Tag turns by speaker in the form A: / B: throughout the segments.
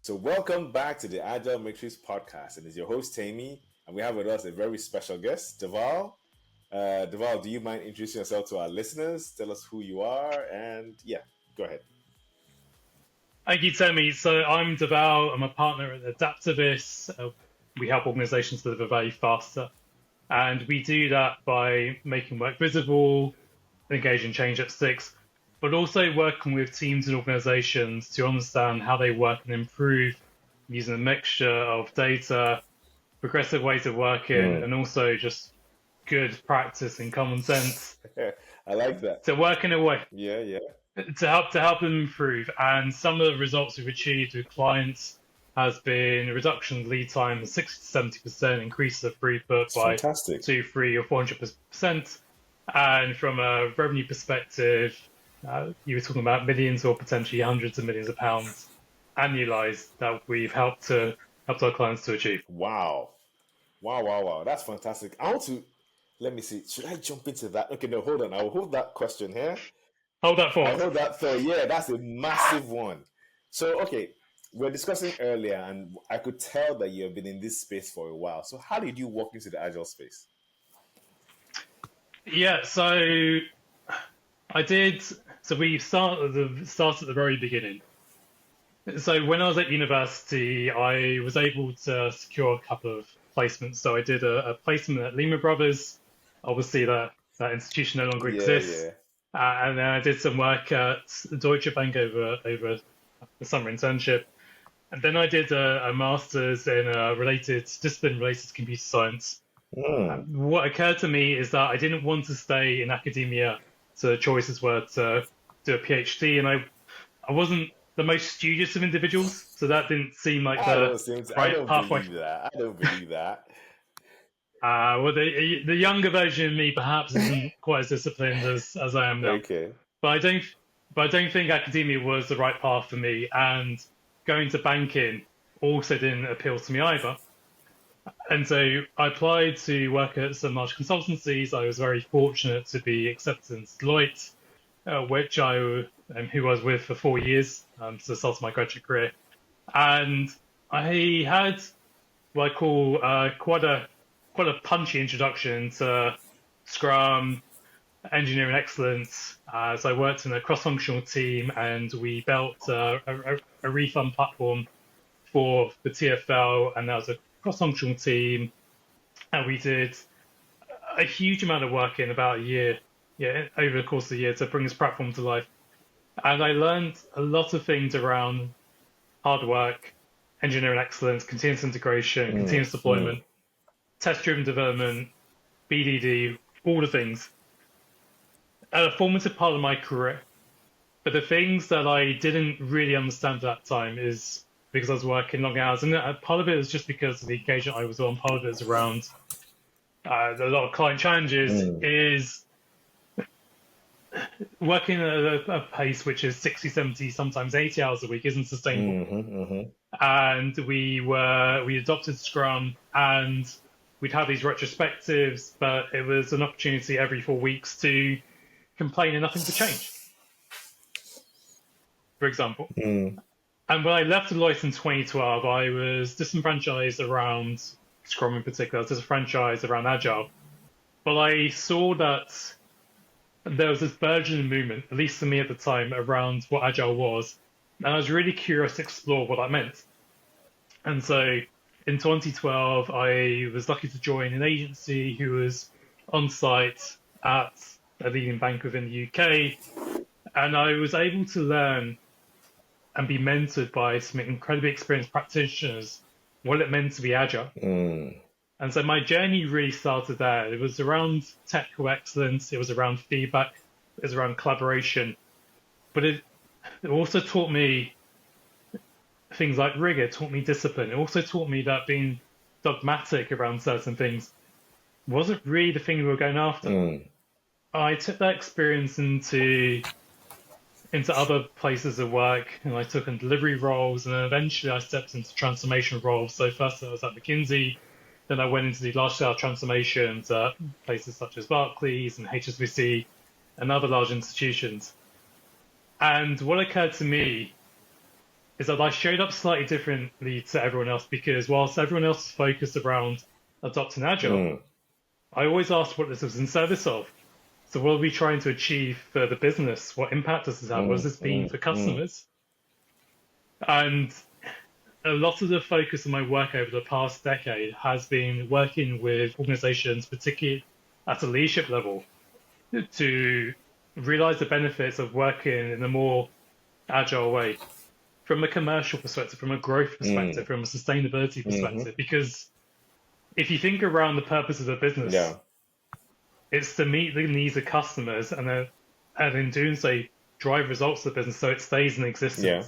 A: So, welcome back to the Agile Matrix podcast. And it's your host, Temi. And we have with us a very special guest, Dhaval. Dhaval, do you mind introducing yourself to our listeners? Tell us who you are. And yeah, go ahead.
B: Thank you, Temi. So I'm Dhaval. I'm a partner at Adaptavis. We help organizations deliver value faster. And we do that by making work visible, engaging change at sticks, but also working with teams and organizations to understand how they work and improve using a mixture of data, progressive ways of working, and also just good practice and common sense
A: I like that.
B: to work in a way
A: Yeah.
B: to help them improve. And some of the results we've achieved with clients has been a reduction in lead time, 60 to 70%, increase of throughput
A: It's
B: by
A: fantastic.
B: 2, 3, or 400%. And from a revenue perspective, you were talking about millions or potentially hundreds of millions of pounds annualized that we've helped our clients to achieve.
A: Wow. That's fantastic. Let me see. Should I jump into that? Okay, no, hold on. I will hold that question here.
B: Hold that
A: I
B: thought.
A: heard that thought. Yeah, that's a massive one. So, okay, we are discussing earlier, and I could tell that you have been in this space for a while. So, how did you walk into the agile space?
B: Yeah, so I did. So we start at the very beginning. So when I was at university, I was able to secure a couple of placements. So I did a placement at Lehman Brothers. Obviously, that institution no longer exists.
A: Yeah.
B: And then I did some work at Deutsche Bank over the summer internship. And then I did a master's in a discipline related to computer science. What occurred to me is that I didn't want to stay in academia, so the choices were to do a PhD, and I wasn't the most studious of individuals, so that didn't seem like
A: I
B: the right
A: don't
B: pathway.
A: believe that. I don't believe that.
B: Well, the younger version of me perhaps isn't quite as disciplined as I am now,
A: Okay.
B: but I don't think academia was the right path for me, and going to banking also didn't appeal to me either. And so I applied to work at some large consultancies. I was very fortunate to be accepted into Deloitte, who I was with for 4 years, to start my graduate career. And I had what I call quite a punchy introduction to Scrum, engineering excellence. So I worked in a cross-functional team, and we built a refund platform for the TFL, and that was a cross-functional team, and we did a huge amount of work in about a year, over the course of the year to bring this platform to life. And I learned a lot of things around hard work, engineering excellence, continuous integration, continuous deployment, test-driven development, BDD, all the things. A formative part of my career. But the things that I didn't really understand at that time is because I was working long hours, and part of it is just because of the engagement I was on. Part of it is around a lot of client challenges. Is working at a pace which is 60, 70, sometimes 80 hours a week isn't sustainable. And we adopted Scrum, and we'd have these retrospectives, but it was an opportunity every 4 weeks to complain and nothing to change, for example. And when I left Deloitte in 2012, I was disenfranchised around Scrum in particular. I was disenfranchised around Agile. But I saw that there was this burgeoning movement, at least for me at the time, around what Agile was. And I was really curious to explore what that meant. And so in 2012, I was lucky to join an agency who was on site at a leading bank within the UK. And I was able to learn and be mentored by some incredibly experienced practitioners what it meant to be agile. And so my journey really started there. It was around technical excellence, it was around feedback, it was around collaboration. But it also taught me things like rigor, it taught me discipline. It also taught me that being dogmatic around certain things wasn't really the thing we were going after. I took that experience into other places of work, and I took on delivery roles, and then eventually I stepped into transformation roles. So first I was at McKinsey, then I went into the large-scale transformations at places such as Barclays and HSBC and other large institutions. And what occurred to me is that I showed up slightly differently to everyone else because whilst everyone else is focused around adopting Agile, I always asked what this was in service of. So what are we trying to achieve for the business? What impact does this have? What does this mean for customers? And a lot of the focus of my work over the past decade has been working with organizations, particularly at a leadership level, to realize the benefits of working in a more agile way from a commercial perspective, from a growth perspective, from a sustainability perspective. Because if you think around the purpose of the business, it's to meet the needs of customers and in doing so, drive results of the business so it stays in existence.
A: Yeah.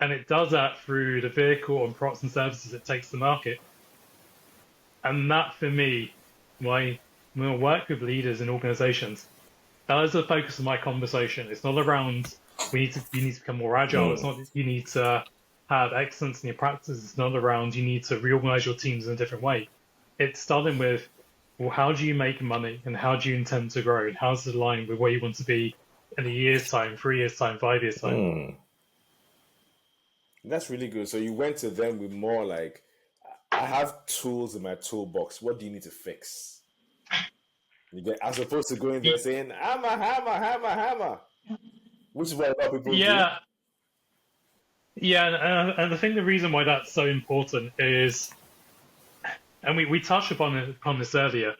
B: And it does that through the vehicle and products and services it takes to market. And that, for me, when I work with leaders in organizations, that is the focus of my conversation. It's not around you need to become more agile. It's not that you need to have excellence in your practices. It's not around you need to reorganize your teams in a different way. It's starting with, well, how do you make money and how do you intend to grow? And how does it align with where you want to be in a year's time, 3 years' time, 5 years' time?
A: That's really good. So you went to them with more like, I have tools in my toolbox. What do you need to fix? You get, as opposed to going there saying, hammer, hammer, hammer, hammer. Which is what a lot of people do.
B: Yeah, and I think the reason why that's so important is, and we touched upon this earlier,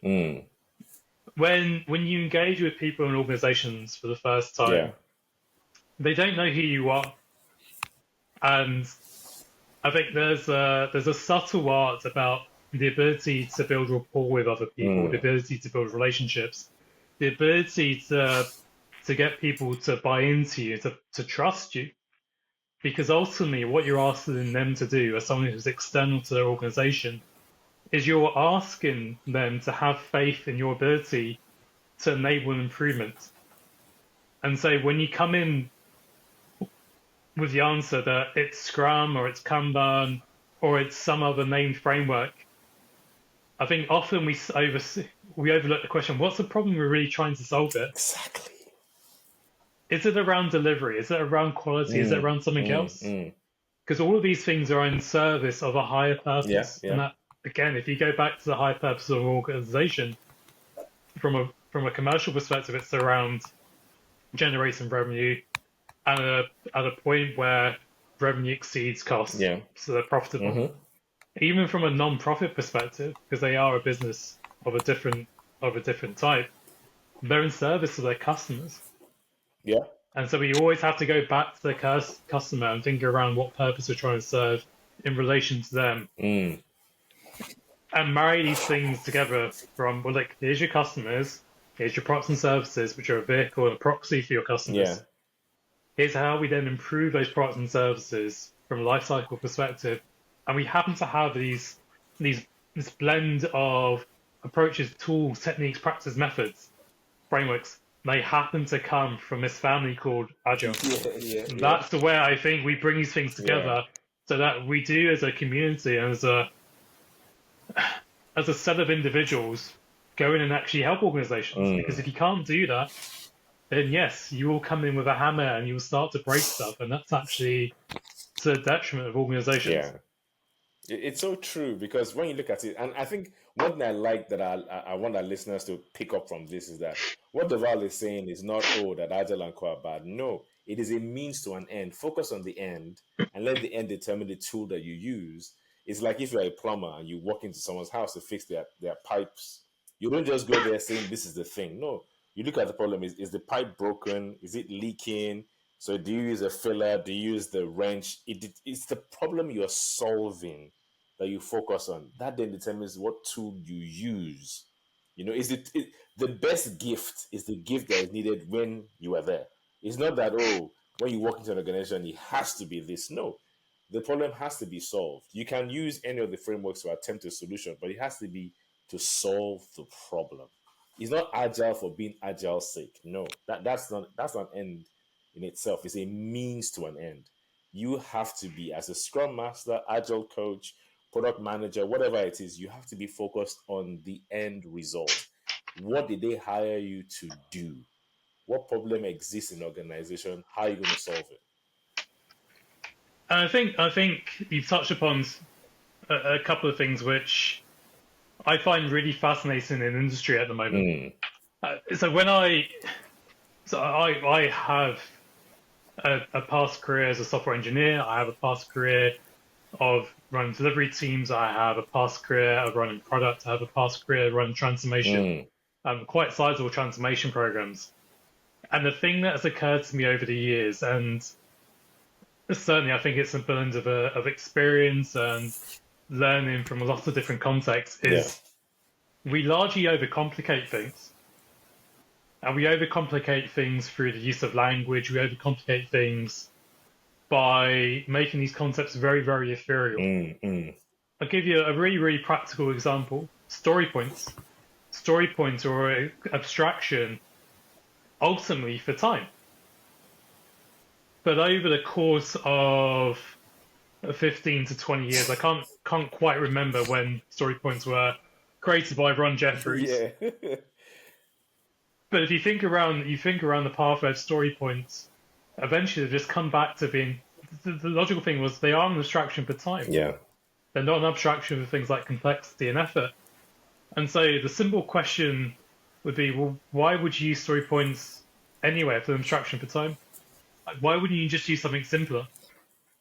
B: when you engage with people and organizations for the first time, they don't know who you are. And I think there's a subtle art about the ability to build rapport with other people, the ability to build relationships, the ability to get people to buy into you, to trust you. Because ultimately, what you're asking them to do as someone who's external to their organization is you're asking them to have faith in your ability to enable an improvement. And so when you come in with the answer that it's Scrum or it's Kanban or it's some other named framework, I think often we overlook the question, what's the problem we're really trying to solve it?
A: Exactly.
B: Is it around delivery? Is it around quality? Is it around something else? Because all of these things are in service of a higher purpose. And that, again, if you go back to the high purpose of an organization, from a commercial perspective, it's around generating revenue at a point where revenue exceeds cost, so they're profitable. Even from a non-profit perspective, because they are a business of a different type, they're in service of their customers.
A: Yeah.
B: And so we always have to go back to the customer and think around what purpose we're trying to serve in relation to them. And marry these things together from, well, like, here's your customers, here's your products and services, which are a vehicle and a proxy for your customers. Here's how we then improve those products and services from a lifecycle perspective. And we happen to have this blend of approaches, tools, techniques, practices, methods, frameworks. They happen to come from this family called Agile. That's the way I think we bring these things together so that we do, as a community and as a set of individuals, go in and actually help organizations. Because if you can't do that, then yes, you will come in with a hammer and you will start to break stuff. And that's actually to the detriment of organizations.
A: Yeah. It's so true, because when you look at it, and I think one thing I like that I want our listeners to pick up from this is that what Dhaval is saying is not, that Agile and Co are bad. No, it is a means to an end. Focus on the end and let the end determine the tool that you use. It's like if you're a plumber and you walk into someone's house to fix their pipes. You don't just go there saying this is the thing. No, you look at the problem. Is the pipe broken? Is it leaking? So do you use a filler? Do you use the wrench? It's the problem you're solving that you focus on. That then determines what tool you use. Is the best gift is the gift that is needed when you are there. It's not that, when you walk into an organization, it has to be this. No, the problem has to be solved. You can use any of the frameworks to attempt a solution, but it has to be to solve the problem. It's not agile for being agile's sake. No, that's not an end in itself. It's a means to an end. You have to be, as a Scrum Master, Agile coach, product manager, whatever it is, you have to be focused on the end result. What did they hire you to do? What problem exists in the organization? How are you going to solve it?
B: And I think you've touched upon a couple of things which I find really fascinating in industry at the moment. So when I have a past career as a software engineer. I have a past career of running delivery teams. I have a past career of running product. I have a past career of running transformation, quite sizable transformation programs. And the thing that has occurred to me over the years, and certainly I think it's a blend of experience and learning from a lot of different contexts, is we largely overcomplicate things. And we overcomplicate things through the use of language. We overcomplicate things by making these concepts very, very ethereal. I'll give you a really, really practical example. Story points. Story points are an abstraction ultimately for time. But over the course of 15 to 20 years, I can't quite remember when story points were created by Ron Jeffries.
A: Yeah.
B: But if you think around the pathway of story points, eventually they just come back to being the logical thing was they are an abstraction for time.
A: Yeah.
B: They're not an abstraction for things like complexity and effort. And so the simple question would be, well, why would you use story points anyway if they're an abstraction for time? Like, why wouldn't you just use something simpler?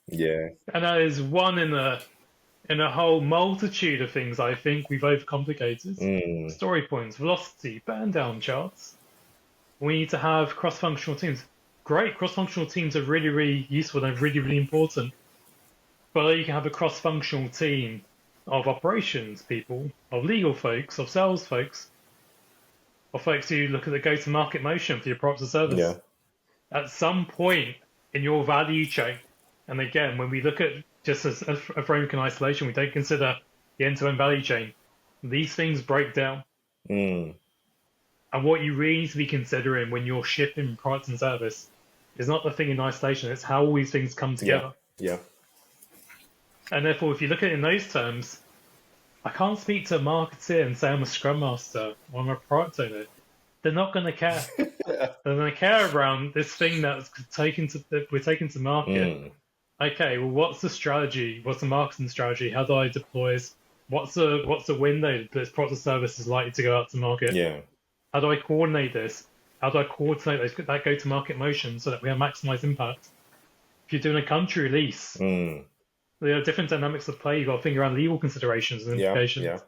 A: Yeah.
B: And that is one in a whole multitude of things I think we've overcomplicated. Story points, velocity, burn down charts. We need to have cross-functional teams. Great, cross-functional teams are really, really useful. They're really, really important. But you can have a cross-functional team of operations people, of legal folks, of sales folks, of folks who look at the go-to-market motion for your products or service.
A: Yeah.
B: At some point in your value chain, and again, when we look at just as a framework in isolation, we don't consider the end-to-end value chain. These things break down. And what you really need to be considering when you're shipping product and service is not the thing in isolation, it's how all these things come together.
A: Yeah.
B: And therefore, if you look at it in those terms, I can't speak to a marketer and say I'm a scrum master or I'm a product owner. They're not going to care. They're going to care around this thing that we're taking to market. Okay, well, what's the strategy? What's the marketing strategy? How do I deploy this? What's the window that this product or service is likely to go out to market?
A: Yeah.
B: How do I coordinate this? How do I coordinate that go-to-market motion so that we have maximized impact? If you're doing a country release, there are different dynamics at play. You've got to think around legal considerations and implications.
A: Yeah.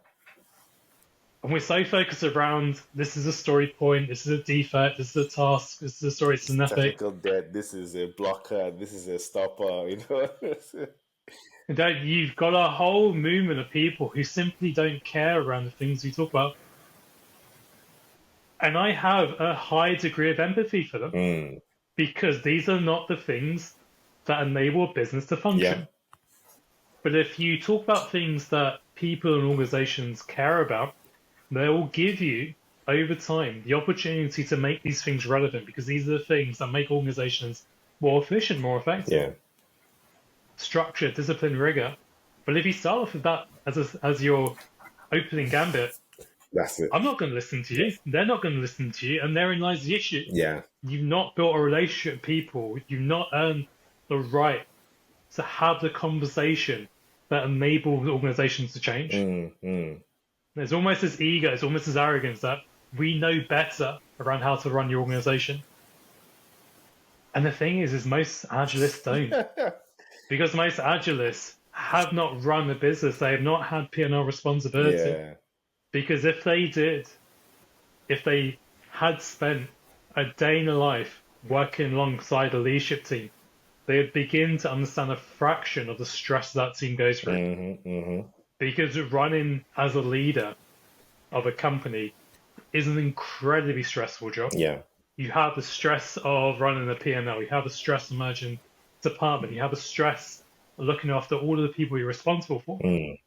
B: And we're so focused around this is a story point, this is a defect, this is a task, this is a story, it's an epic.
A: Technical debt, this is a blocker, this is a stopper, you know.
B: And you've got a whole movement of people who simply don't care around the things we talk about. And I have a high degree of empathy for them because these are not the things that enable a business to function. But if you talk about things that people and organizations care about, they will give you, over time, the opportunity to make these things relevant because these are the things that make organizations more efficient, more effective.
A: Yeah.
B: Structure, discipline, rigor. But if you start off with that as your opening gambit,
A: that's it.
B: I'm not going to listen to you. They're not going to listen to you. And therein lies the issue.
A: Yeah.
B: You've not built a relationship with people. You've not earned the right to have the conversation that enables organizations to change. There's almost this ego, it's almost this arrogance that we know better around how to run your organization. And the thing is most agilists don't. Because most agilists have not run a business. They have not had P&L responsibility.
A: Yeah.
B: Because if they did, if they had spent a day in their life working alongside a leadership team, they would begin to understand a fraction of the stress that team goes through. Because running as a leader of a company is an incredibly stressful job.
A: Yeah.
B: You have the stress of running a P&L. You have the stress of managing department. You have the stress of looking after all of the people you're responsible for.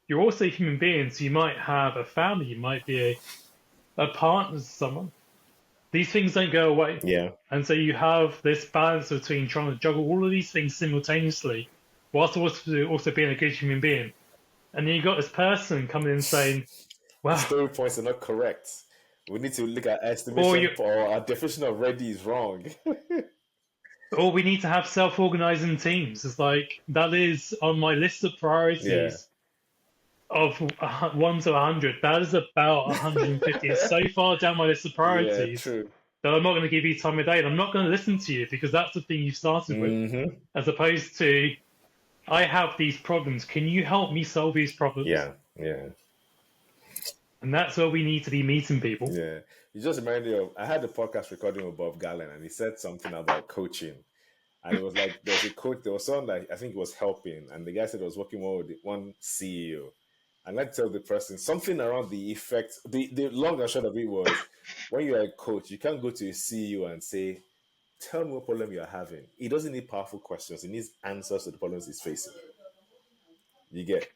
B: You're also a human being, so you might have a family. You might be a partner to someone. These things don't go away.
A: Yeah.
B: And so you have this balance between trying to juggle all of these things simultaneously whilst also being a good human being. And then you got this person coming in saying, wow.
A: Story points are not correct. We need to look at estimation or our definition of ready is wrong.
B: Or we need to have self-organizing teams. It's like that is on my list of
A: Yeah.
B: priorities of 1 to 100. That is about 150. It's so far down my list of
A: Yeah,
B: priorities
A: true.
B: that I'm not going to give you time of day, and I'm not going to listen to you because that's the thing you started with,
A: Mm-hmm.
B: as opposed to I have these problems. Can you help me solve these problems?
A: Yeah, yeah,
B: And that's where we need to be meeting people.
A: yeah. You just reminded me of, I had the podcast recording with Bob Gallen, and he said something about coaching. And it was like, there was a coach, there was someone that I think was helping, and the guy said he was working one with one CEO. And let's tell the person something around the effect. The long and short of it was, when you're a coach, you can't go to a CEO and say, tell me what problem you're having. He doesn't need powerful questions, he needs answers to the problems he's facing. You get.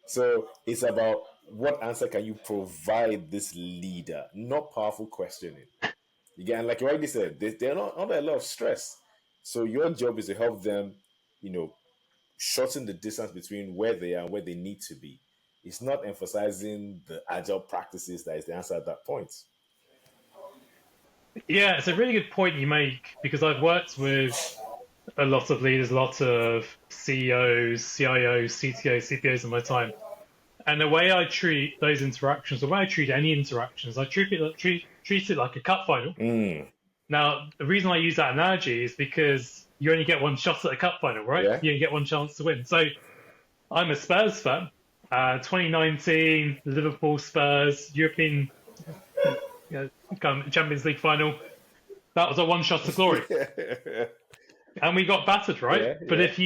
A: So it's about what answer can you provide this leader, not powerful questioning. You get, and like you already said, they're not under a lot of stress. So your job is to help them, you know, shorten the distance between where they are and where they need to be. It's not emphasizing the agile practices that is the answer at that point.
B: Yeah, it's a really good point you make because I've worked with a lot of leaders, a lot of CEOs, CIOs, CTOs, CPOs in my time. And the way I treat those interactions, the way I treat any interactions, I treat it like a cup final.
A: Mm.
B: Now, the reason I use that analogy is because you only get one shot at a cup final, right?
A: Yeah.
B: You only get one chance to win. So I'm a Spurs fan. 2019 Liverpool Spurs European Champions League final. That was a one shot to glory, and we got battered, right?
A: Yeah,
B: But
A: yeah.
B: if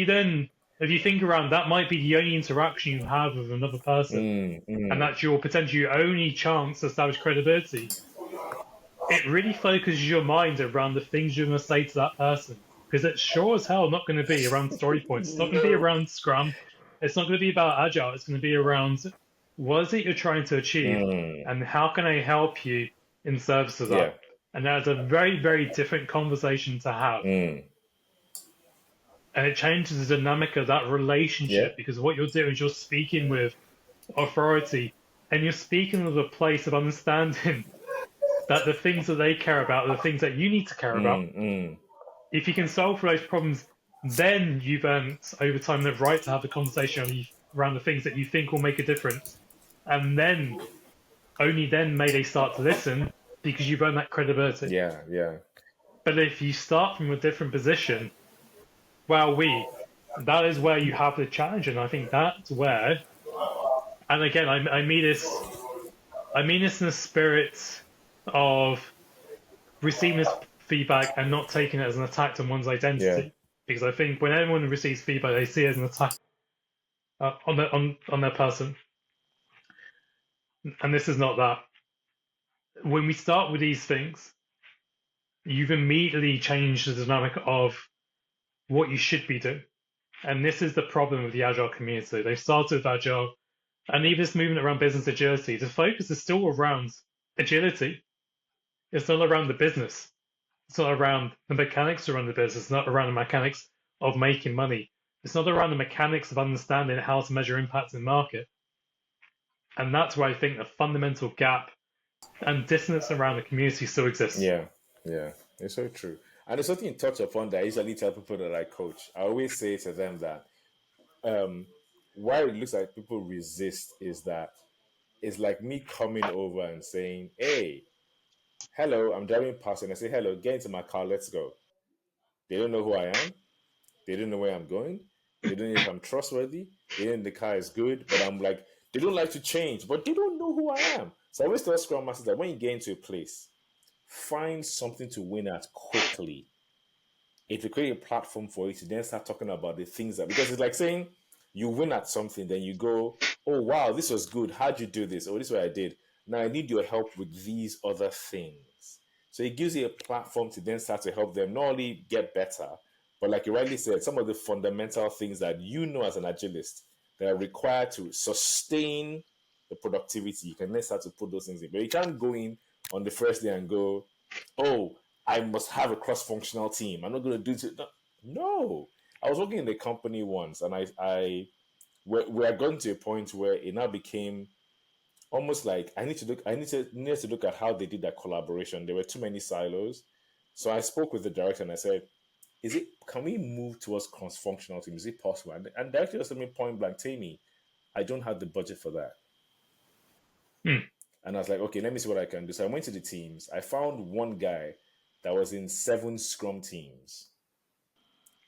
B: you think around, that might be the only interaction you have with another person, and that's your potentially your only chance to establish credibility. It really focuses your mind around the things you're going to say to that person, because it's sure as hell not going to be around story points. It's not going to be
A: No.
B: around Scrum. It's not going to be about Agile. It's going to be around what is it you're trying to achieve,
A: Mm.
B: and how can I help you in service of
A: Yeah.
B: that. And that's a very, very different conversation to have.
A: Mm.
B: And it changes the dynamic of that
A: Yeah.
B: relationship because what you're doing is you're speaking with authority and you're speaking with a place of understanding that the things that they care about are the things that you need to care about.
A: Mm. Mm.
B: If you can solve for those problems, then you've earned over time the right to have the conversation around the things that you think will make a difference. And then, only then may they start to listen because you've earned that credibility.
A: Yeah. Yeah.
B: But if you start from a different position, well, that is where you have the challenge. And I think that's where, and again, I mean this in the spirit of receiving this feedback and not taking it as an attack on one's identity.
A: Yeah.
B: Because I think when anyone receives feedback, they see it as an attack on their person. And this is not that. When we start with these things, you've immediately changed the dynamic of what you should be doing. And this is the problem with the Agile community. They started with Agile, and even this movement around business agility, the focus is still around agility. It's not around the business. It's not around the mechanics around the business. It's not around the mechanics of making money. It's not around the mechanics of understanding how to measure impact in the market. And that's where I think the fundamental gap and dissonance around the community still exists.
A: Yeah. Yeah. It's so true. And there's something you touch upon that I usually tell people that I coach. I always say to them that why it looks like people resist is that it's like me coming over and saying, hey, hello, I'm driving past, and I say, hello, get into my car, let's go. They don't know who I am. They don't know where I'm going. They don't know if I'm trustworthy. They don't know the car is good, but I'm like, they don't like to change, but they don't know who I am. So I always tell Scrum Masters that when you get into a place, find something to win at quickly. It will create a platform for you to then start talking about the things that, because it's like saying you win at something, then you go, oh wow, this was good. How'd you do this? Oh, this is what I did. Now I need your help with these other things. So it gives you a platform to then start to help them not only get better, but like you rightly said, some of the fundamental things that you know as an agilist that are required to sustain the productivity, you can then start to put those things in. But you can't go in on the first day and go, oh, I must have a cross-functional team. I'm not going to do it. No. I was working in a company once, and we had gotten to a point where it now became almost like I needed to look at how they did that collaboration. There were too many silos. So I spoke with the director and I said, can we move towards cross-functional teams? Is it possible? And directly just told me point blank, Temi, I don't have the budget for that. And I was like, okay, let me see what I can do. So I went to the teams. I found one guy that was in 7 Scrum teams.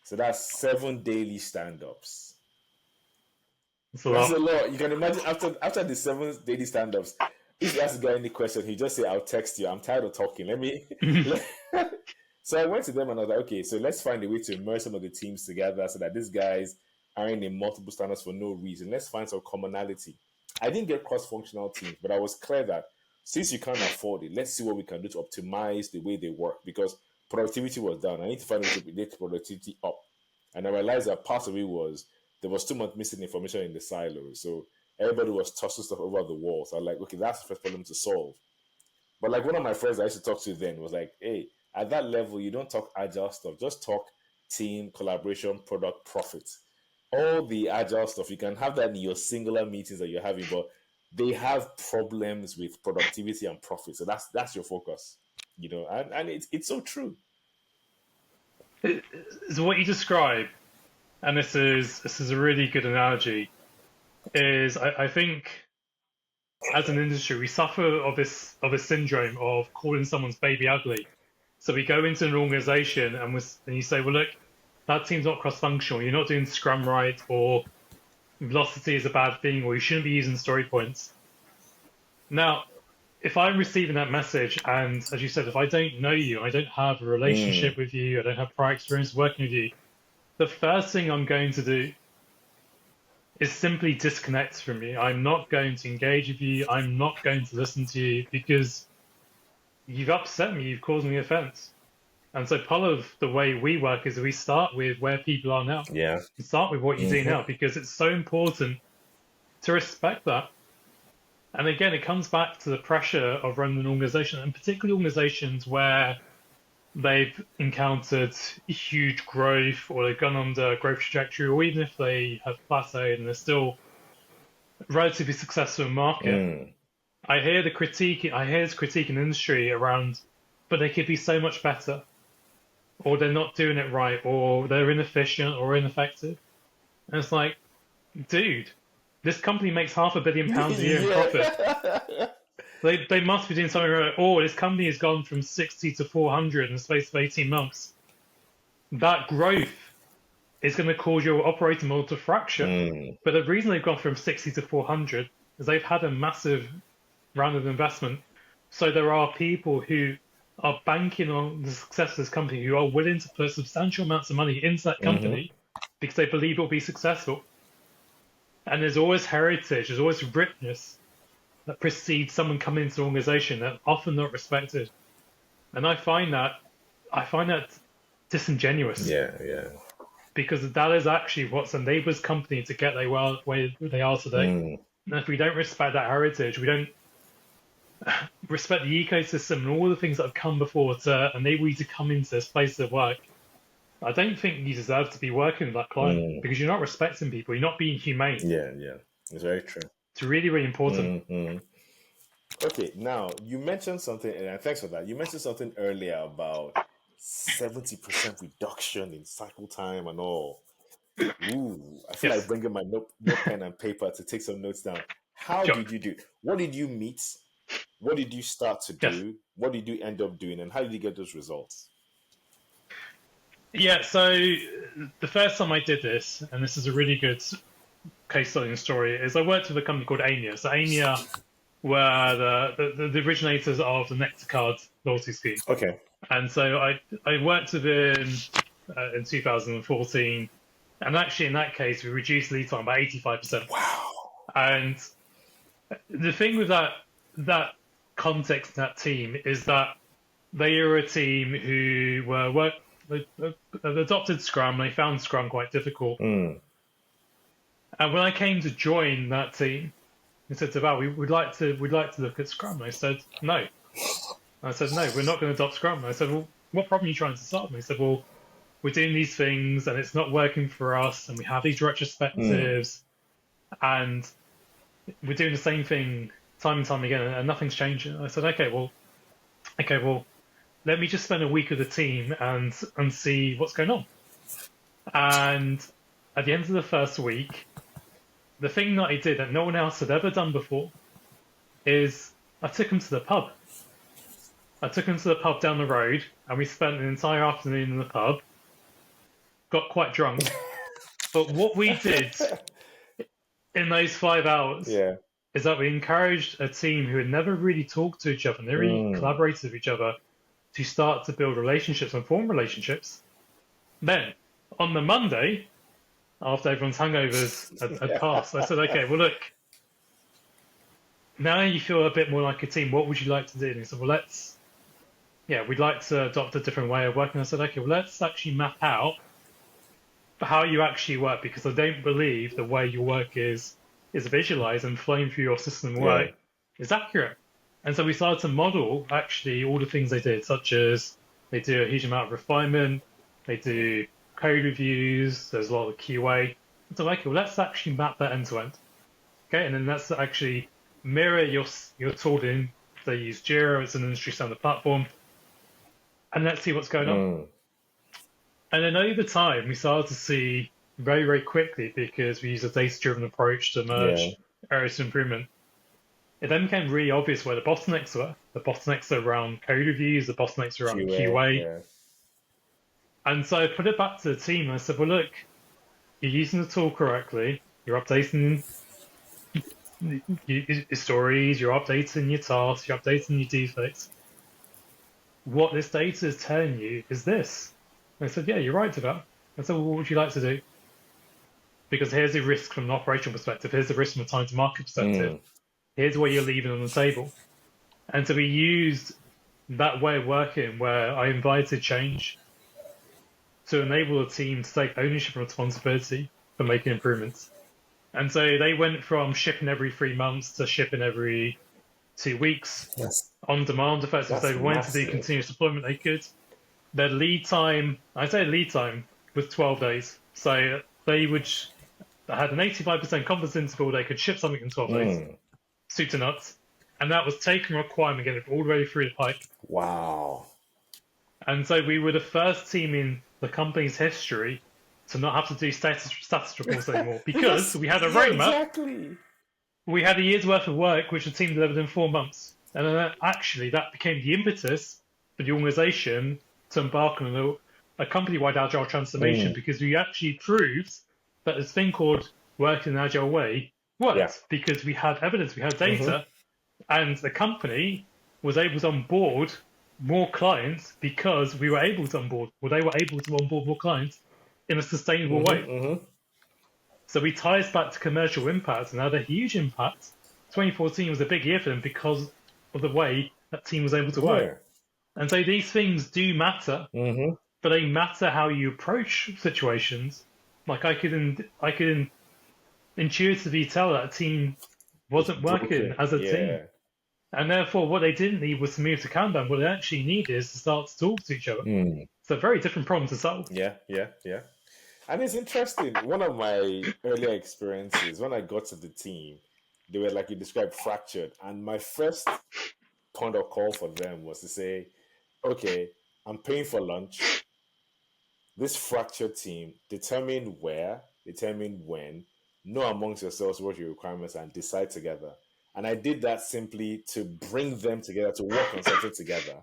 A: So that's 7 daily stand-ups. That's a lot. You can imagine after the 7 daily stand-ups, if you ask the guy any question, he just say, I'll text you. I'm tired of talking. Let me... So I went to them and I was like, okay, so let's find a way to merge some of the teams together so that these guys aren't in multiple standards for no reason. Let's find some commonality. I didn't get cross-functional teams, but I was clear that since you can't afford it, let's see what we can do to optimize the way they work, because productivity was down. I need to find a way to get productivity up. And I realized that part of it was there was too much missing information in the silos. So everybody was tossing stuff over the wall. So I was like, okay, that's the first problem to solve. But like one of my friends I used to talk to then was like, hey, at that level, you don't talk agile stuff. Just talk team, collaboration, product, profit. All the agile stuff, you can have that in your singular meetings that you're having, but they have problems with productivity and profit. So that's your focus, and it's so true.
B: So what you describe, and this is a really good analogy, is I think as an industry we suffer of this syndrome of calling someone's baby ugly. So we go into an organization and you say, well, look, that team's not cross-functional. You're not doing Scrum right, or velocity is a bad thing, or you shouldn't be using story points. Now, if I'm receiving that message, and as you said, if I don't know you, I don't have a relationship with you, I don't have prior experience working with you, the first thing I'm going to do is simply disconnect from you. I'm not going to engage with you. I'm not going to listen to you, because you've upset me, you've caused me offense. And so part of the way we work is we start with where people are now.
A: Yeah.
B: We start with what you do now, because it's so important to respect that. And again, it comes back to the pressure of running an organization, and particularly organizations where they've encountered huge growth, or they've gone on the growth trajectory, or even if they have plateaued and they're still relatively successful in market. I hear this critique in industry around, but they could be so much better, or they're not doing it right, or they're inefficient or ineffective. And it's like, dude, this company makes £500 million a year in profit. They must be doing something right. Or this company has gone from 60 to 400 in the space of 18 months. That growth is going to cause your operating model to fracture. But the reason they've gone from 60 to 400 is they've had a massive round of investment. So there are people who are banking on the success of this company, who are willing to put substantial amounts of money into that company because they believe it will be successful. And there's always heritage, there's always richness that precedes someone coming into an organization that's often not respected. And I find that disingenuous.
A: Yeah.
B: Because that is actually what's enabled this company to get where they are today. And if we don't respect that heritage, we don't respect the ecosystem and all the things that have come before to enable you to come into this place of work, I don't think you deserve to be working in that climate, because you're not respecting people, you're not being humane.
A: Yeah, it's very true.
B: It's really, really important.
A: Okay, now you mentioned something, and thanks for that. You mentioned something earlier about 70% reduction in cycle time and all. Ooh, I feel like bringing my note pen and paper to take some notes down. How did you do it? What did you meet? What did you start to do? What did you end up doing? And how did you get those results?
B: Yeah, so the first time I did this, and this is a really good case study and story, is I worked with a company called Aimia. So Aimia were the originators of the Nectar Card loyalty scheme.
A: Okay.
B: And so I worked with them in 2014. And actually, in that case, we reduced lead time by 85%.
A: Wow. And
B: the thing with that context, that team, is that they are a team who they adopted Scrum. They found Scrum quite difficult. And when I came to join that team, they said, Dhaval, we'd like to look at Scrum. And I said, no. I said, no, we're not going to adopt Scrum. And I said, well, what problem are you trying to solve? And they said, well, we're doing these things and it's not working for us, and we have these retrospectives, and we're doing the same thing time and time again, and nothing's changing. And I said, okay, well, let me just spend a week with the team and see what's going on. And at the end of the first week, the thing that I did that no one else had ever done before is I took him to the pub. I took him to the pub down the road, and we spent an entire afternoon in the pub. Got quite drunk. But what we did in those 5 hours is that we encouraged a team who had never really talked to each other, never really collaborated with each other, to start to build relationships and form relationships. Then, on the Monday, after everyone's hangovers had passed, I said, okay, well, look, now you feel a bit more like a team. What would you like to do? And he said, well, we'd like to adopt a different way of working. I said, okay, well, let's actually map out how you actually work, because I don't believe the way your work is visualized and flowing through your system work is accurate. And so we started to model actually all the things they did, such as they do a huge amount of refinement, they do code reviews, there's a lot of QA. So okay, well, let's actually map that end to end. Okay, and then let's actually mirror your tooling. They use Jira, it's an industry standard platform, and let's see what's going on. And then over time, we started to see very, very quickly, because we use a data-driven approach to merge areas of improvement. It then became really obvious where the bottlenecks were. The bottlenecks are around code reviews, the bottlenecks are around QA. And so I put it back to the team and I said, well, look, you're using the tool correctly, you're updating your stories, you're updating your tasks, you're updating your defects. What this data is telling you is this. And I said, yeah, you're right, Dhaval. I said, well, what would you like to do? Because here's the risk from an operational perspective, here's the risk from a time to market perspective, here's what you're leaving on the table. And so we used that way of working where I invited change to enable the team to take ownership and responsibility for making improvements. And so they went from shipping every 3 months to shipping every 2 weeks on demand. Effectively, if they wanted to do continuous deployment, they could. Their lead time, I say lead time, was 12 days. So they had an 85% confidence interval, they could ship something in 12 days. Soup to nuts. And that was taking a requirement, getting it all the way through the pipe.
A: Wow.
B: And so we were the first team in the company's history to not have to do status reports anymore, because we had a roadmap.
A: Exactly.
B: We had a year's worth of work, which the team delivered in 4 months. And then that became the impetus for the organization to embark on a company-wide agile transformation, because we actually proved that this thing called working in an agile way worked, because we had evidence, we had data, and the company was able to onboard more clients because we were able to onboard, or they were able to onboard more clients in a sustainable way. So we tie this back to commercial impact, and had a huge impact. 2014 was a big year for them because of the way that team was able to work. And so these things do matter, but they matter how you approach situations. Like I could intuitively tell that a team wasn't working as a team. And therefore, what they didn't need was to move to Kanban. What they actually need is to start to talk to each other. It's a very different problem to solve.
A: Yeah. And it's interesting. One of my earlier experiences, when I got to the team, they were, like you described, fractured. And my first point of call for them was to say, okay, I'm paying for lunch. This fractured team, determine where, determine when, know amongst yourselves what your requirements are, and decide together. And I did that simply to bring them together, to work on something together.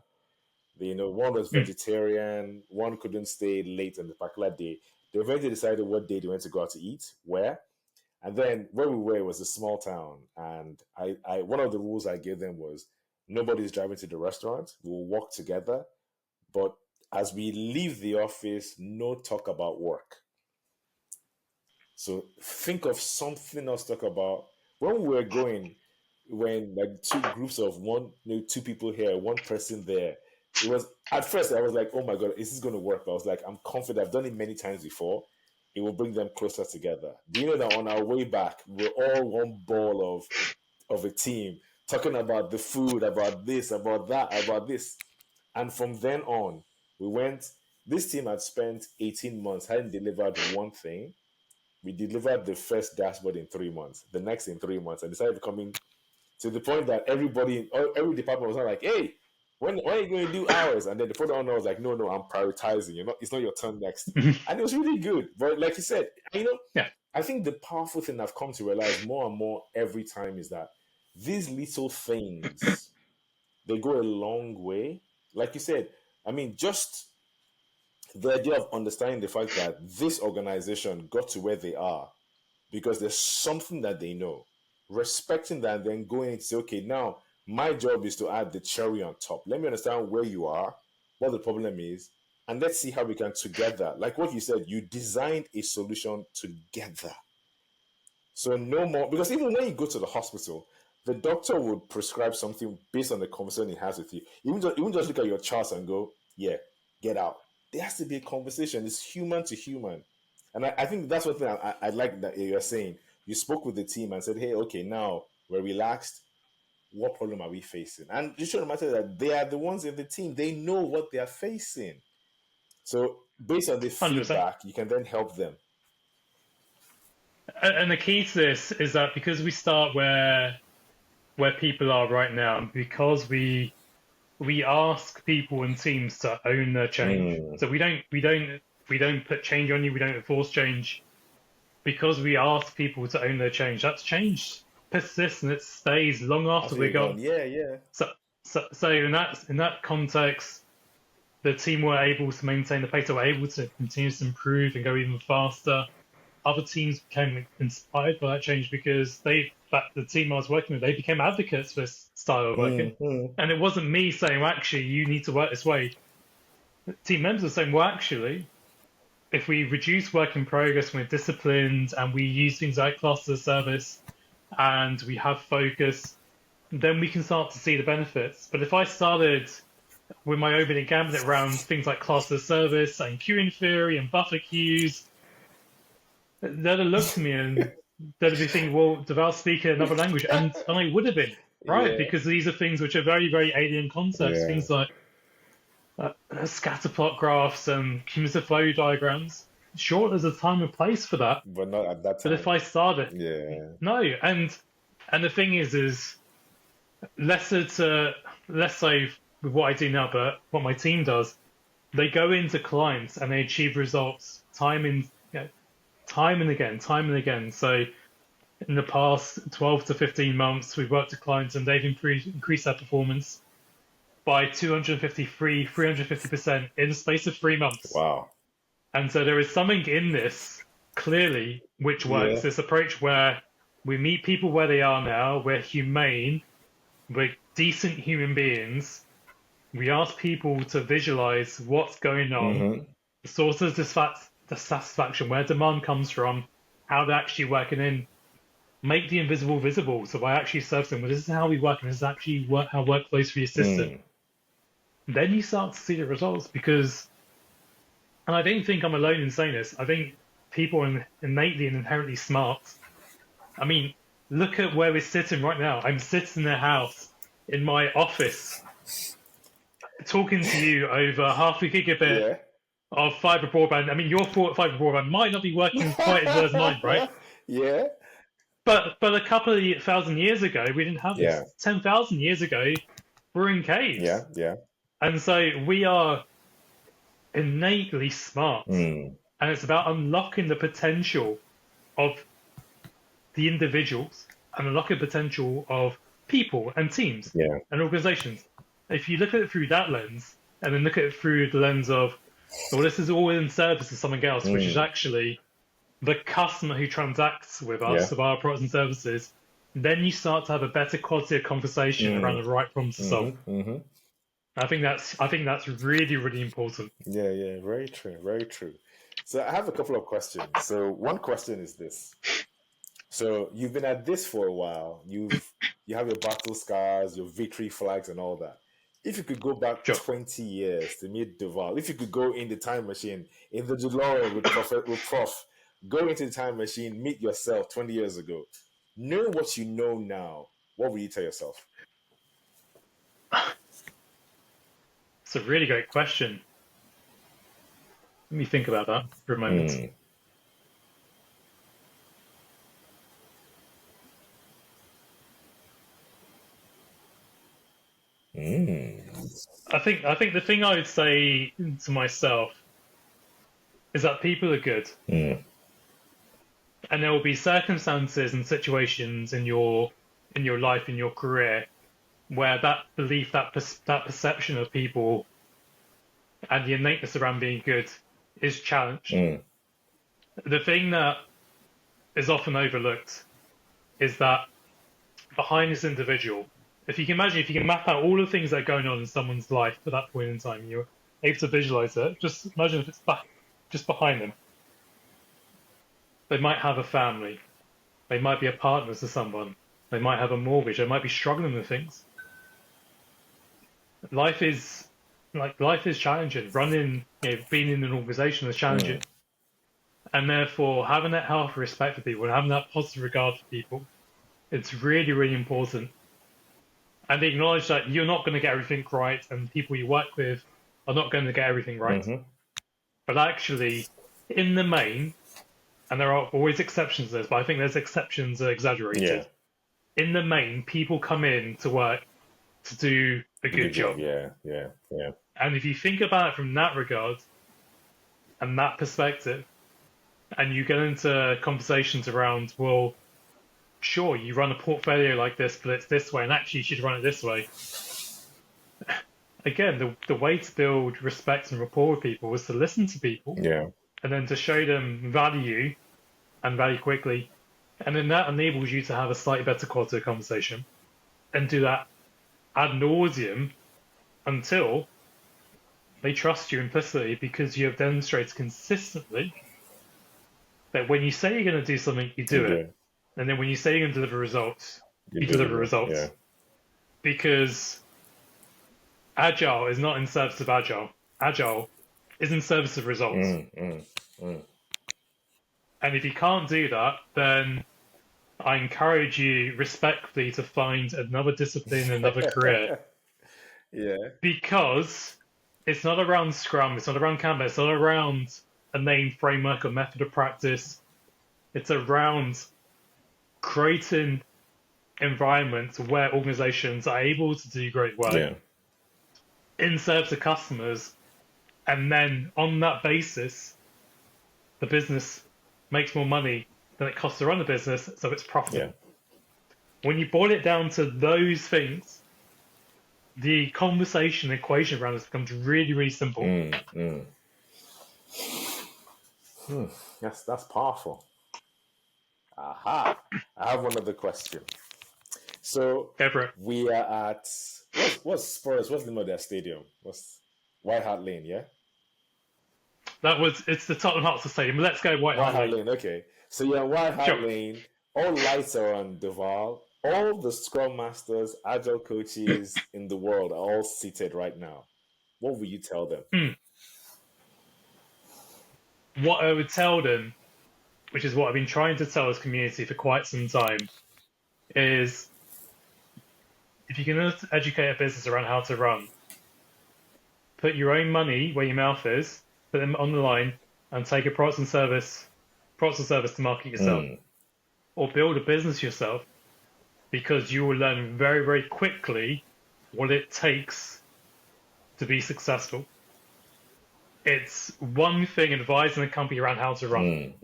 A: One was vegetarian, one couldn't stay late on the particular day. They eventually decided what day they went to go out to eat, where. And then where we were was a small town. And I one of the rules I gave them was nobody's driving to the restaurant. We'll walk together. But as we leave the office, no talk about work. So think of something else to talk about. When we were going, when like two groups of two people here, one person there, it was, at first I was like, oh my God, is this going to work? But I was like, I'm confident. I've done it many times before. It will bring them closer together. Do you know that on our way back, we're all one ball of a team talking about the food, about this, about that, about this. And from then on, this team had spent 18 months, hadn't delivered one thing. We delivered the first dashboard in 3 months, the next in 3 months, and decided coming to the point that every department was not like, hey, when are you going to do hours? And then the product owner was like, no, I'm prioritizing. It's not your turn next. And it was really good. But like you said,
B: Yeah.
A: I think the powerful thing I've come to realize more and more every time is that these little things, they go a long way. Like you said, I mean, just the idea of understanding the fact that this organization got to where they are because there's something that they know, respecting that, and then going and say, okay, now my job is to add the cherry on top. Let me understand where you are, what the problem is, and let's see how we can together, like what you said, you designed a solution together. So no more, because even when you go to the hospital, the doctor would prescribe something based on the conversation he has with you. Even just look at your charts and go, yeah, get out. There has to be a conversation. It's human to human. And I think that's what I like that you're saying. You spoke with the team and said, hey, okay, now we're relaxed. What problem are we facing? And you should matter that they are the ones in the team. They know what they are facing. So based on the
B: 100%.
A: feedback, you can then help them.
B: And the key to this is that because we start where people are right now, and because we ask people and teams to own their change. So we don't put change on you. We don't enforce change because we ask people to own their change. That change persists and it stays long after we're gone.
A: Yeah.
B: So in that context, the team were able to maintain the pace. They were able to continue to improve and go even faster. Other teams became inspired by that change because the team I was working with, they became advocates for this style of working. And it wasn't me saying, well, actually, you need to work this way. The team members were saying, well, actually, if we reduce work in progress, we're disciplined, and we use things like cluster service, and we have focus, then we can start to see the benefits. But if I started with my opening gambit around things like cluster service and queuing theory and buffer queues, they'd have looked at me and they'd be thinking, well, Dhaval speaking another language. And I would have been, right?
A: Yeah.
B: Because these are things which are very, very alien concepts.
A: Yeah.
B: Things like scatter plot graphs and cumulative flow diagrams. Sure, there's a time and place for that.
A: But not at that time.
B: But if I started...
A: Yeah.
B: No, and the thing is less so with what I do now, but what my team does, they go into clients and they achieve results time and again. So in the past 12 to 15 months, we've worked with clients and they've increased their performance by 350% in the space of 3 months.
A: Wow.
B: And so there is something in this, clearly, which works.
A: Yeah.
B: This approach where we meet people where they are now, we're humane, we're decent human beings, we ask people to visualize what's going on, the source of dissatisfaction, where demand comes from, how they're actually working in, make the invisible visible. So by actually servicing, well, this is how we work, and this is actually how work flows for your system. Then you start to see the results because, and I don't think I'm alone in saying this, I think people are innately and inherently smart. I mean, look at where we're sitting right now. I'm sitting in a house, in my office, talking to you over half a gigabit of fiber broadband. I mean, your fiber broadband might not be working quite as well as mine, right?
A: Yeah.
B: But a couple of 1,000 years ago, we didn't have this. 10,000 years ago, we're in caves.
A: Yeah.
B: And so we are innately smart. And it's about unlocking the potential of the individuals and unlocking the potential of people and teams and organizations. If you look at it through that lens, and then look at it through the lens of, well, this is all in service of something else, which is actually the customer who transacts with us, of our products and services, then you start to have a better quality of conversation around the right problems to solve. I think that's really, really important.
A: Yeah, very true. So I have a couple of questions. So one question is this. So you've been at this for a while. You have your battle scars, your victory flags, and all that. If you could go back 20 years to meet Dhaval, if you could go in the time machine, in the DeLorean with Prof, go into the time machine, meet yourself 20 years ago, know what you know now, what would you tell yourself?
B: It's a really great question. Let me think about that for a moment. I think the thing I would say to myself is that people are good, and there will be circumstances and situations in your life, in your career, where that belief, that perception of people, and the innateness around being good is challenged. The thing that is often overlooked is that behind this individual, if you can map out all the things that are going on in someone's life at that point in time, you're able to visualize it. Just imagine if it's just behind them. They might have a family. They might be a partner to someone. They might have a mortgage. They might be struggling with things. Life is challenging. Being in an organization is challenging. And therefore, having that healthy respect for people and having that positive regard for people, it's really, really important. And acknowledge that you're not going to get everything right, and people you work with are not going to get everything right. But actually, in the main, and there are always exceptions to this, but I think there's exceptions that are exaggerated. Yeah. In the main, people come in to work to do a good job.
A: Yeah.
B: And if you think about it from that regard and that perspective, and you get into conversations around, well, sure, you run a portfolio like this, but it's this way, and actually you should run it this way. Again, the way to build respect and rapport with people is to listen to people, and then to show them value, and value quickly, and then that enables you to have a slightly better quality of conversation, and do that ad nauseum until they trust you implicitly, because you have demonstrated consistently that when you say you're going to do something, you do it. And then when you say you're going to deliver results, you deliver results. Yeah. Because Agile is not in service of Agile. Agile is in service of results. And if you can't do that, then I encourage you respectfully to find another discipline, another career. Because it's not around Scrum, it's not around Kanban, it's not around a named framework or method of practice. It's around creating environments where organizations are able to do great work in service of customers, and then on that basis, the business makes more money than it costs to run the business, so it's profitable. When you boil it down to those things, the conversation equation around this becomes really, really simple.
A: That's powerful. Aha! I have one other question. So we are at what's Spurs? What's the name of their stadium? What's White Hart Lane? Yeah.
B: It's the Tottenham Hotspur Stadium. Let's go White Hart Lane.
A: Okay. So you're White Hart Lane. All lights are on Dhaval. All the Scrum Masters, Agile coaches in the world are all seated right now. What will you tell them?
B: What I would tell them, which is what I've been trying to tell this community for quite some time, is if you can educate a business around how to run, put your own money where your mouth is, put them on the line, and take a product and service to market yourself. Or build a business yourself, because you will learn very, very quickly what it takes to be successful. It's one thing advising a company around how to run.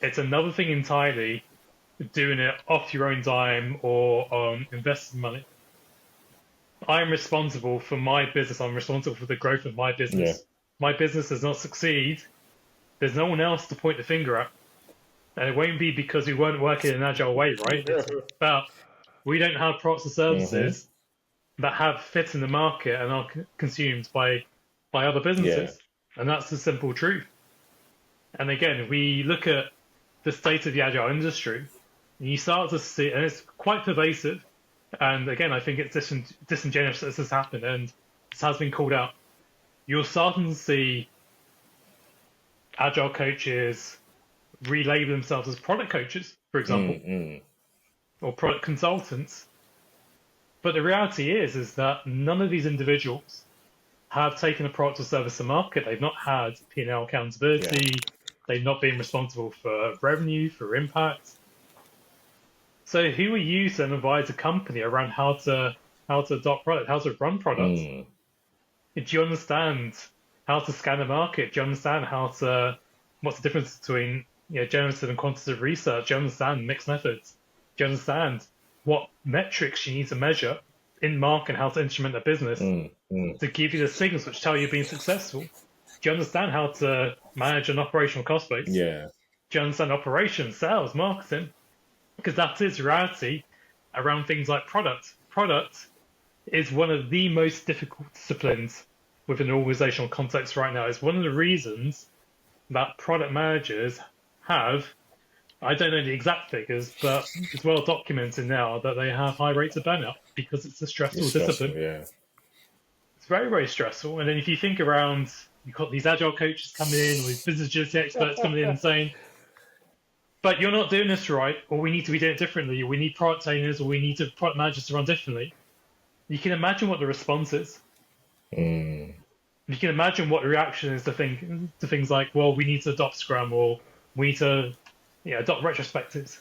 B: It's another thing entirely doing it off your own dime or on investing money. I'm responsible for my business. I'm responsible for the growth of my business. My business does not succeed. There's no one else to point the finger at. And it won't be because we weren't working in an agile way, right? It's about we don't have products or services that have fit in the market and are consumed by other businesses. And that's the simple truth. And again, we look at the state of the agile industry, and you start to see, and it's quite pervasive. And again, I think it's disingenuous that this has happened, and this has been called out. You're starting to see agile coaches relabel themselves as product coaches, for example, or product consultants. But the reality is that none of these individuals have taken a product or service to market. They've not had P&L accountability. They've not been responsible for revenue, for impact. So who are you to then advise a company around how to how to adopt product, how to run products? Do you understand how to scan the market? Do you understand what's the difference between generative and quantitative research? Do you understand mixed methods? Do you understand what metrics you need to measure in market and how to instrument a business to give you the signals which tell you being successful? Do you understand how to manage an operational cost base?
A: Yeah.
B: Do you understand operations, sales, marketing? Because that is reality around things like product. Product is one of the most difficult disciplines within an organizational context right now. It's one of the reasons that product managers have, I don't know the exact figures, but it's well documented now that they have high rates of burnout because it's a stressful discipline.
A: Yeah.
B: It's very, very stressful. And then if you think around, you've got these agile coaches coming in, or these business agility experts coming in and saying, but you're not doing this right, or we need to be doing it differently, or we need product owners, or we need product managers to run differently. You can imagine what the response is. You can imagine what the reaction is to things like, well, we need to adopt Scrum, or we need to adopt retrospectives.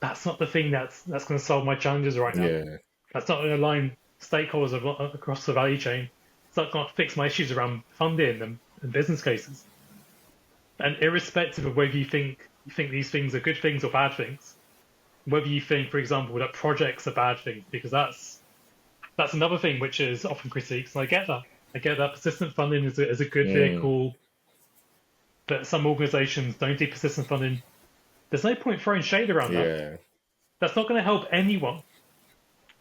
B: That's not the thing that's going to solve my challenges right now.
A: Yeah.
B: That's not going to align stakeholders across the value chain. It's not going to fix my issues around funding and business cases. And irrespective of whether you think these things are good things or bad things, whether you think, for example, that projects are bad things, because that's another thing which is often critiqued, and I get that. I get that persistent funding is a good vehicle, but some organizations don't do persistent funding. There's no point throwing shade around that. That's not going to help anyone.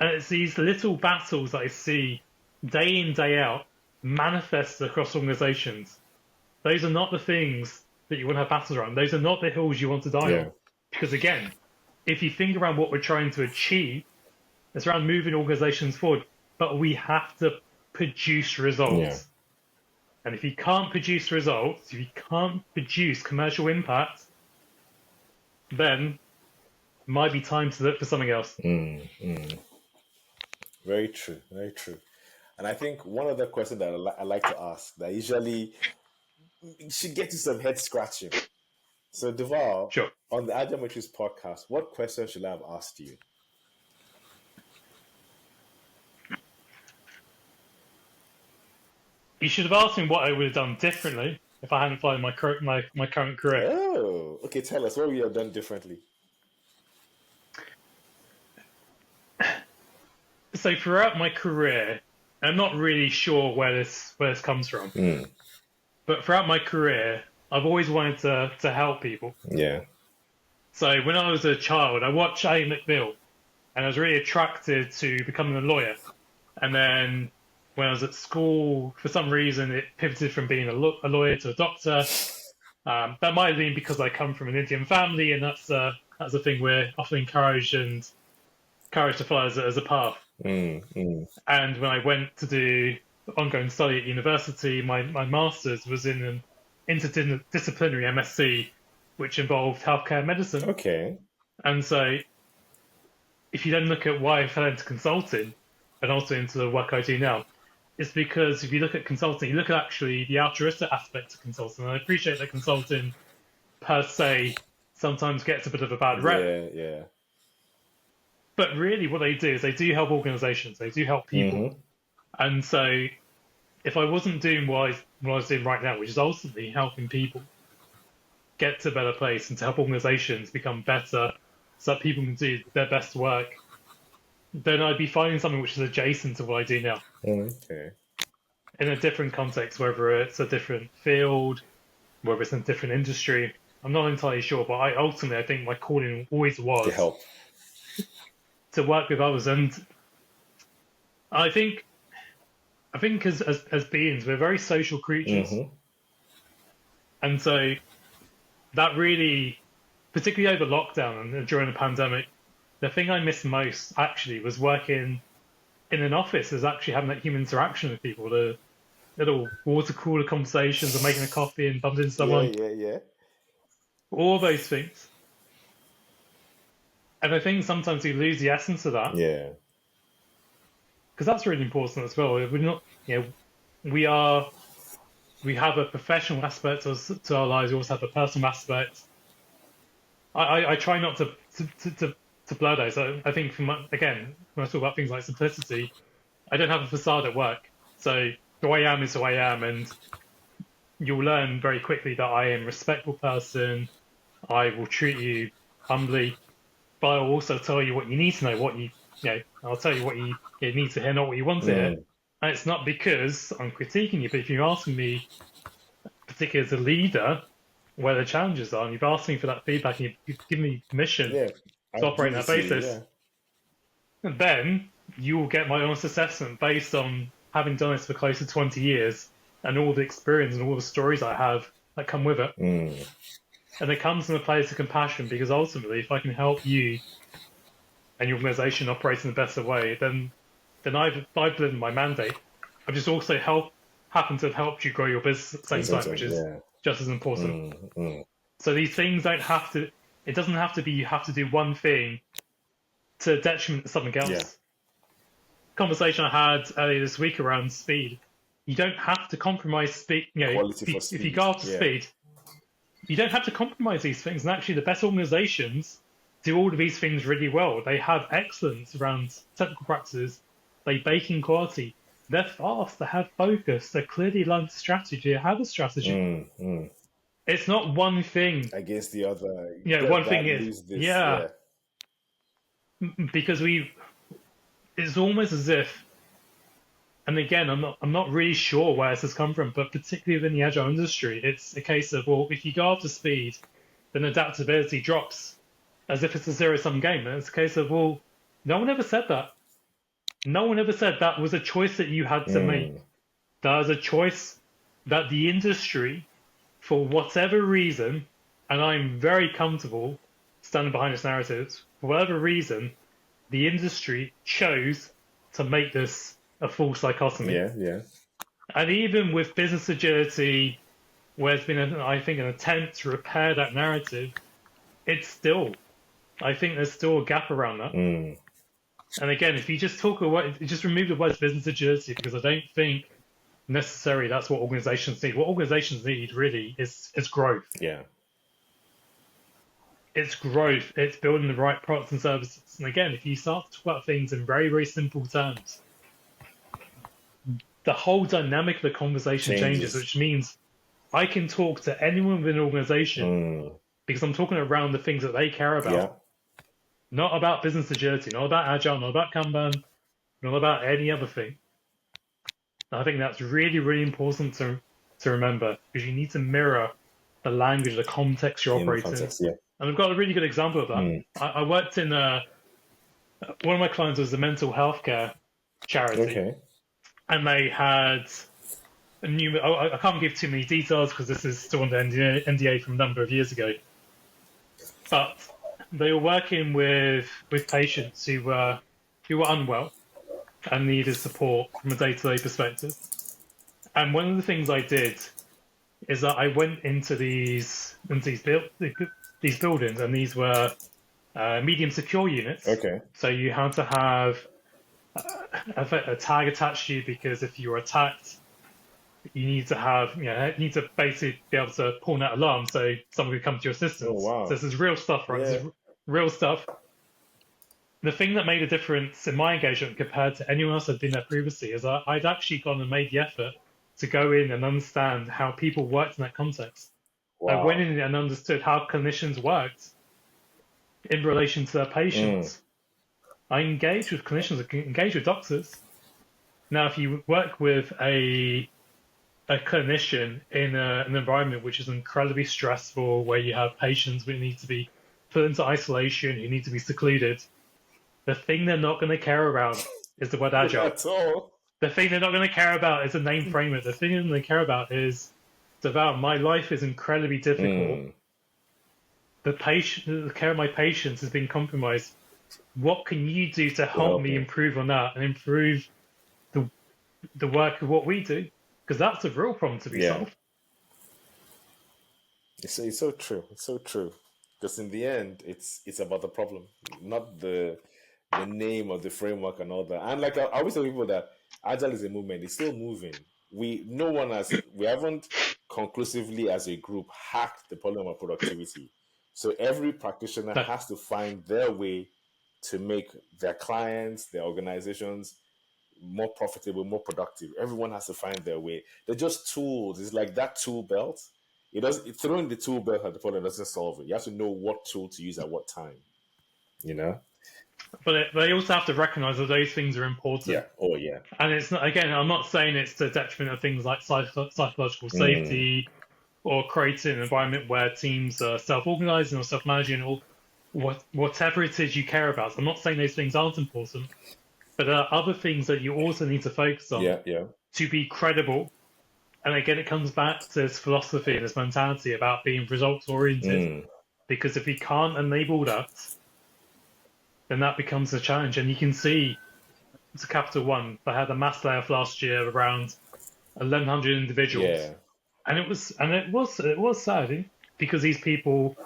B: And it's these little battles that I see day in, day out, manifest across organizations. Those are not the things that you want to have battles around. Those are not the hills you want to die on. Because again, if you think around what we're trying to achieve, it's around moving organizations forward, but we have to produce results. And if you can't produce results, if you can't produce commercial impact, then it might be time to look for something else.
A: Very true, very true. And I think one other question that I like to ask that usually should get you some head scratching. So Dhaval,
B: sure.
A: On the Agile Matrix podcast, what question should I have asked you?
B: You should have asked me what I would have done differently if I hadn't followed my current career.
A: Oh, okay. Tell us what would you have done differently.
B: So throughout my career, I'm not really sure where this comes from, but throughout my career, I've always wanted to help people.
A: Yeah.
B: So when I was a child, I watched A. McBeal, and I was really attracted to becoming a lawyer. And then when I was at school, for some reason, it pivoted from being a lawyer to a doctor. That might have been because I come from an Indian family, and that's a thing we're often encouraged to follow as a path. And when I went to do ongoing study at university, my master's was in an interdisciplinary MSc, which involved healthcare medicine.
A: Okay.
B: And so if you then look at why I fell into consulting and also into the work I do now, it's because if you look at consulting, you look at actually the altruistic aspect of consulting. And I appreciate that consulting per se sometimes gets a bit of a bad rep.
A: Yeah.
B: But really what they do is they do help organizations. They do help people. And so if I wasn't doing what I was doing right now, which is ultimately helping people get to a better place and to help organizations become better so that people can do their best work, then I'd be finding something which is adjacent to what I do now.
A: Okay.
B: In a different context, whether it's a different field, whether it's in a different industry, I'm not entirely sure, but I think my calling always was
A: to help,
B: to work with others. And I think as beings, we're very social creatures. And so that really, particularly over lockdown and during the pandemic, the thing I missed most actually was working in an office, is actually having that human interaction with people, the little water cooler conversations of making a coffee and bumping into someone.
A: Yeah.
B: All those things. And I think sometimes we lose the essence of that.
A: Yeah.
B: Because that's really important as well. We're not, we have a professional aspect to our lives. We also have a personal aspect. I try not to blur those. I think, again, when I talk about things like simplicity, I don't have a facade at work. So who I am is who I am, and you'll learn very quickly that I am a respectful person. I will treat you humbly, but I'll also tell you what you need to know, I'll tell you what you need to hear, not what you want to hear. And it's not because I'm critiquing you, but if you're asking me, particularly as a leader, where the challenges are, and you've asked me for that feedback, and you've given me permission to operate on that basis, and then you will get my honest assessment based on having done this for close to 20 years and all the experience and all the stories I have that come with it. And it comes from a place of compassion, because ultimately, if I can help you and your organization operate in the best way, then I've delivered my mandate. I've just also happened to have helped you grow your business at the same time, which is just as important. So these things don't have to, it doesn't have to be you have to do one thing to detriment to something else. Conversation I had earlier this week around speed. You don't have to compromise speed. If you go after speed, you don't have to compromise these things. And actually, the best organizations do all of these things really well. They have excellence around technical practices. They bake in quality. They're fast. They have focus. They're clearly aligned to strategy. They have a strategy. It's not one thing
A: against the other.
B: One thing is because it's almost as if, and again, I'm not really sure where this has come from, but particularly within the agile industry, it's a case of, well, if you go after speed, then adaptability drops, as if it's a zero-sum game. And it's a case of, well, no one ever said that. No one ever said that was a choice that you had to make. That was a choice that the industry, for whatever reason, and I'm very comfortable standing behind this narrative, for whatever reason, the industry chose to make this a false dichotomy. And even with business agility, where there's been, I think, an attempt to repair that narrative, I think there's still a gap around that. And again, if you just just remove the words business agility, because I don't think necessarily that's what organizations need. What organizations need really is growth. It's growth. It's building the right products and services. And again, if you start to talk about things in very, very simple terms, the whole dynamic of the conversation changes, which means I can talk to anyone within an organization because I'm talking around the things that they care about. Not about business agility, not about agile, not about Kanban, not about any other thing. And I think that's really, really important to remember, because you need to mirror the language, the context you're operating in. And I've got a really good example of that. I worked in one of my clients was a mental health care charity. And they had I can't give too many details because this is still under NDA from a number of years ago. But they were working with patients who were unwell and needed support from a day-to-day perspective. And one of the things I did is that I went into these buildings, and these were medium secure units. So you had to have a tag attached to you, because if you were attacked, you need to basically be able to pull that alarm so someone could come to your assistance. So this is real stuff, right? This is real stuff. The thing that made a difference in my engagement compared to anyone else who'd been there previously is I'd actually gone and made the effort to go in and understand how people worked in that context. I went in and understood how clinicians worked in relation to their patients. I engage with clinicians, I engage with doctors. Now, if you work with a clinician in an environment which is incredibly stressful, where you have patients who need to be put into isolation, who need to be secluded, the thing they're not going to care about is the word agile.
A: That's all.
B: The thing they're not going to care about is the name framework. The thing they're going to care about is, Dhaval, my life is incredibly difficult. The care of my patients has been compromised. What can you do to help me improve on that and improve the work of what we do? Because that's a real problem to be solved.
A: It's so true. It's so true. Because in the end, it's about the problem, not the name of the framework and all that. And like I always tell people that Agile is a movement. It's still moving. We haven't conclusively as a group hacked the problem of productivity. So every practitioner has to find their way to make their clients, their organizations more profitable, more productive. Everyone has to find their way. They're just tools. It's like that tool belt. Throwing the tool belt at the problem doesn't solve it. You have to know what tool to use at what time. You know?
B: But they also have to recognize that those things are important.
A: Yeah. Oh, yeah.
B: And it's not, again, I'm not saying it's to the detriment of things like psychological safety or creating an environment where teams are self-organizing or self-managing or whatever it is you care about. I'm not saying those things aren't important, but there are other things that you also need to focus on to be credible. And again, it comes back to this philosophy and this mentality about being results-oriented. Because if you can't enable that, then that becomes a challenge. And you can see, it's a Capital One, they had a mass layoff last year around 1,100 individuals.
A: Yeah.
B: And it was sad, because these people,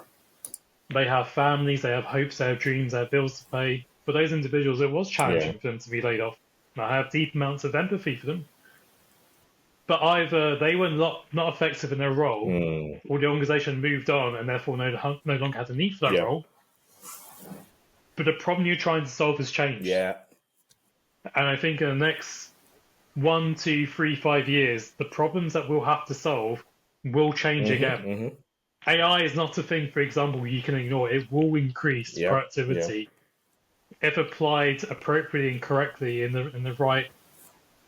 B: they have families, they have hopes, they have dreams, they have bills to pay. For those individuals, it was challenging for them to be laid off. And I have deep amounts of empathy for them. But either they were not effective in their role, or the organisation moved on and therefore no longer had a need for that role. But the problem you're trying to solve has changed.
A: Yeah.
B: And I think in the next 1, 2, 3, 5 years, the problems that we'll have to solve will change again. AI is not a thing, for example, you can ignore. It will increase productivity if applied appropriately and correctly in the right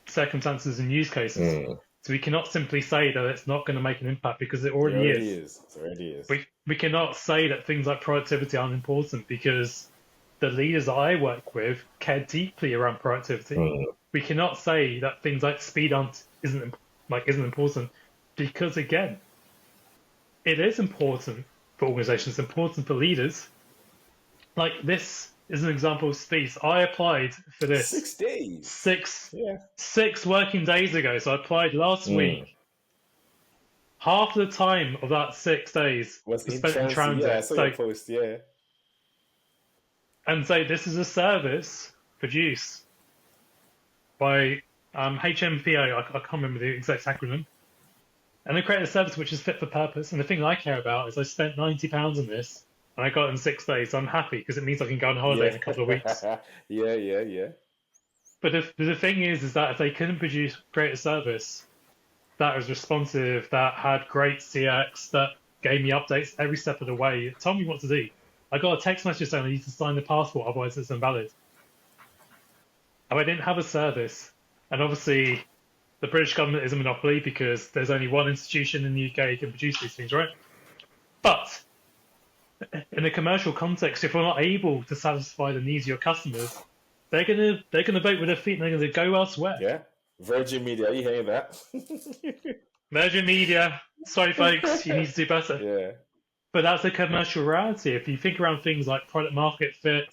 B: circumstances and use cases. So we cannot simply say that it's not going to make an impact, because it already is.
A: It already is.
B: We cannot say that things like productivity aren't important, because the leaders that I work with care deeply around productivity. We cannot say that things like speed isn't important, because again, it is important for organizations, it's important for leaders. Like, this is an example of speed. I applied for this
A: 6 days.
B: 6 working days ago. So I applied last week. Half the time of that 6 days was spent in transit.
A: Yeah, I saw your post,
B: And so this is a service produced by HMPO, I can't remember the exact acronym. And they created a service which is fit for purpose. And the thing I care about is I spent £90 on this, and I got it in 6 days. So I'm happy, because it means I can go on holiday in a couple of weeks.
A: Yeah.
B: But the thing is that if they couldn't create a service that was responsive, that had great CX, that gave me updates every step of the way, it told me what to do. I got a text message saying I need to sign the passport, otherwise it's invalid. And I didn't have a service. And obviously, the British government is a monopoly, because there's only one institution in the UK who can produce these things, right? But in a commercial context, if we're not able to satisfy the needs of your customers, they're gonna vote with their feet and they're gonna go elsewhere.
A: Yeah. Virgin Media, are you hearing that?
B: Virgin Media, sorry folks, you need to do better.
A: Yeah.
B: But that's a commercial reality. If you think around things like product market fit,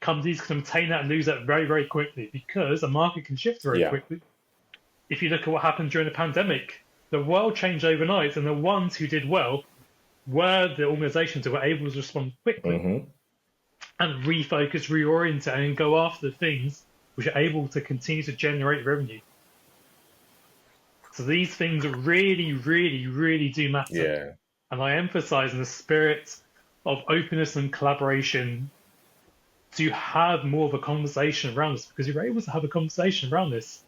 B: companies can obtain that and lose that very, very quickly, because a market can shift very quickly. If you look at what happened during the pandemic, the world changed overnight, and the ones who did well were the organizations that were able to respond quickly and refocus, reorient, and go after the things which are able to continue to generate revenue. So these things really, really, really do matter.
A: Yeah.
B: And I emphasize in the spirit of openness and collaboration to have more of a conversation around this, because you're able to have a conversation around this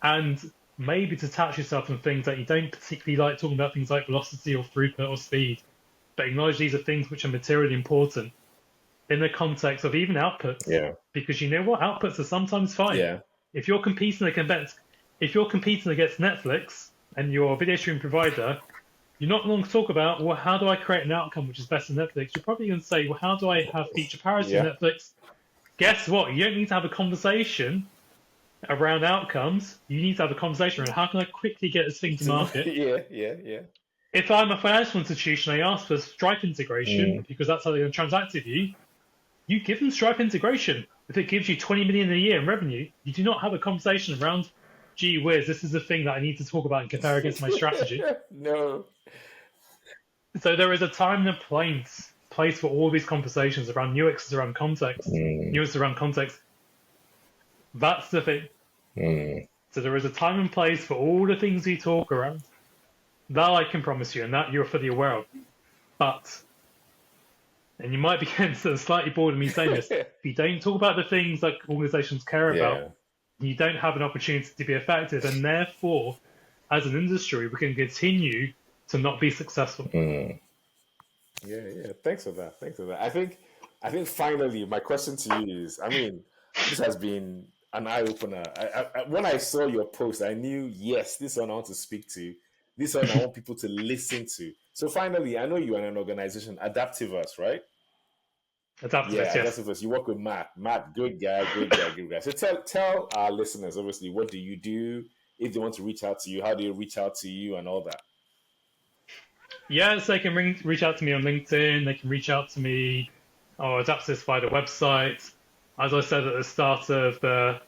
B: and maybe detach yourself from things that you don't particularly like talking about, things like velocity or throughput or speed, but acknowledge these are things which are materially important in the context of even outputs.
A: Yeah.
B: Because you know what? Outputs are sometimes fine.
A: Yeah.
B: If you're competing against Netflix and you're a video streaming provider, you're not going to talk about, well, how do I create an outcome which is better than Netflix? You're probably going to say, well, how do I have feature parity in Netflix? Guess what? You don't need to have a conversation around outcomes. You need to have a conversation around, how can I quickly get this thing to market?
A: Yeah.
B: If I'm a financial institution, I ask for Stripe integration because that's how they're going to transact with you. You give them Stripe integration. If it gives you 20 million a year in revenue, you do not have a conversation around, gee whiz, this is the thing that I need to talk about and compare against my strategy.
A: No.
B: So there is a time and a place for all these conversations around nuances around context. Nuances around context. That's the thing. So there is a time and place for all the things we talk around. That I can promise you, and that you're fully aware of. But, and you might be getting slightly bored of me saying this, if you don't talk about the things that organizations care about, you don't have an opportunity to be effective, and therefore, as an industry, we can continue to not be successful.
A: Yeah. Thanks for that. I think finally, my question to you is, I mean, this has been an eye opener. When I saw your post, I knew, yes, this one I want to speak to. This one I want people to listen to. So finally, I know you are in an organization, Adaptavis, right?
B: Adaptavis, yes.
A: Adaptavis. You work with Matt. Matt, good guy. So tell our listeners, obviously, what do you do? If they want to reach out to you, how do you reach out to you, and all that?
B: Yes, they can reach out to me on LinkedIn. They can reach out to me or Adaptavis via the website. As I said at the start of the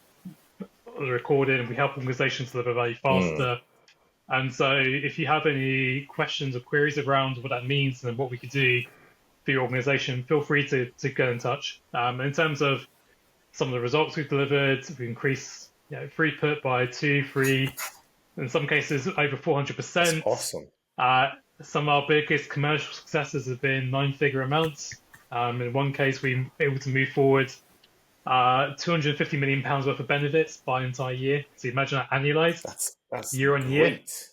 B: recording, we help organizations deliver value faster. And so if you have any questions or queries around what that means and what we could do for your organization, feel free to get in touch. In terms of some of the results we've delivered, we've increased throughput by 2, 3, in some cases over 400%.
A: That's awesome.
B: Some of our biggest commercial successes have been 9-figure amounts. In one case, we were able to move forward £250 million worth of benefits by an entire year. So you imagine that annualized
A: that's
B: year on year.
A: Great.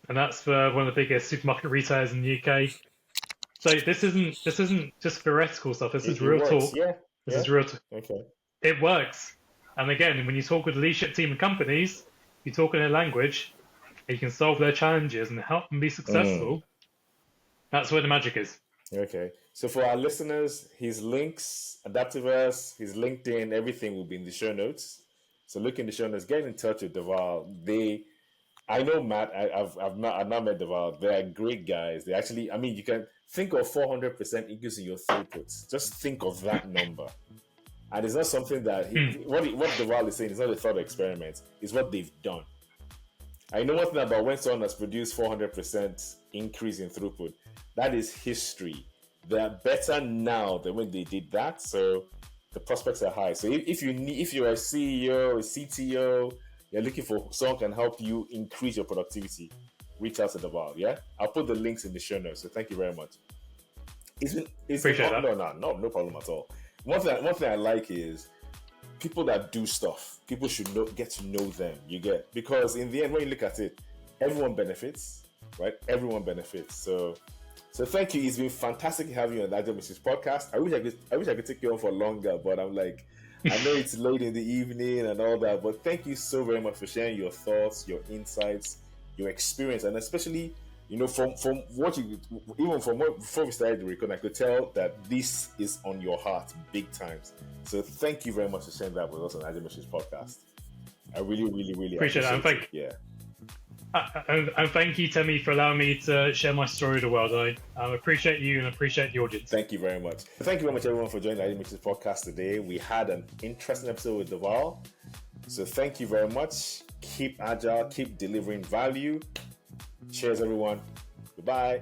B: And that's for one of the biggest supermarket retailers in the UK. So this isn't just theoretical stuff. This is real talk.
A: Yeah.
B: This is real talk.
A: Okay.
B: It works. And again, when you talk with the leadership team of companies, you talk in their language, and you can solve their challenges and help them be successful. That's where the magic is.
A: Okay. So for our listeners, his links, Adaptavis, his LinkedIn, everything will be in the show notes. So look in the show notes, get in touch with Dhaval. I know Matt, I've not met Dhaval. They're great guys. They actually, I mean, you can think of 400% increase in your throughput. Just think of that number. And it's not something that, what Dhaval is saying is not a thought experiment. It's what they've done. I know one thing about when someone has produced 400% increase in throughput. That is history. They're better now than when they did that. So the prospects are high. So if you're a CEO, a CTO, you're looking for someone who can help you increase your productivity, reach out to Dhaval. Yeah, I'll put the links in the show notes. So thank you very much.
B: Appreciate that.
A: No problem at all. One thing I like is people that do stuff. People should get to know them. Because in the end, when you look at it, everyone benefits, right? Everyone benefits. So thank you. It's been fantastic having you on the Agile Matrix podcast. I wish I could take you on for longer, but I'm like, I know it's late in the evening and all that, but thank you so very much for sharing your thoughts, your insights, your experience, and especially, from what you, even from before we started the recording, I could tell that this is on your heart big times. So thank you very much for sharing that with us on Agile Matrix podcast. I really, really, really appreciate it. Yeah.
B: And thank you, Temi, for allowing me to share my story with the world. I appreciate you and appreciate the audience.
A: Thank you very much. Thank you very much, everyone, for joining the Agile Matrix podcast today. We had an interesting episode with Dhaval. So thank you very much. Keep agile, keep delivering value. Cheers, everyone. Goodbye.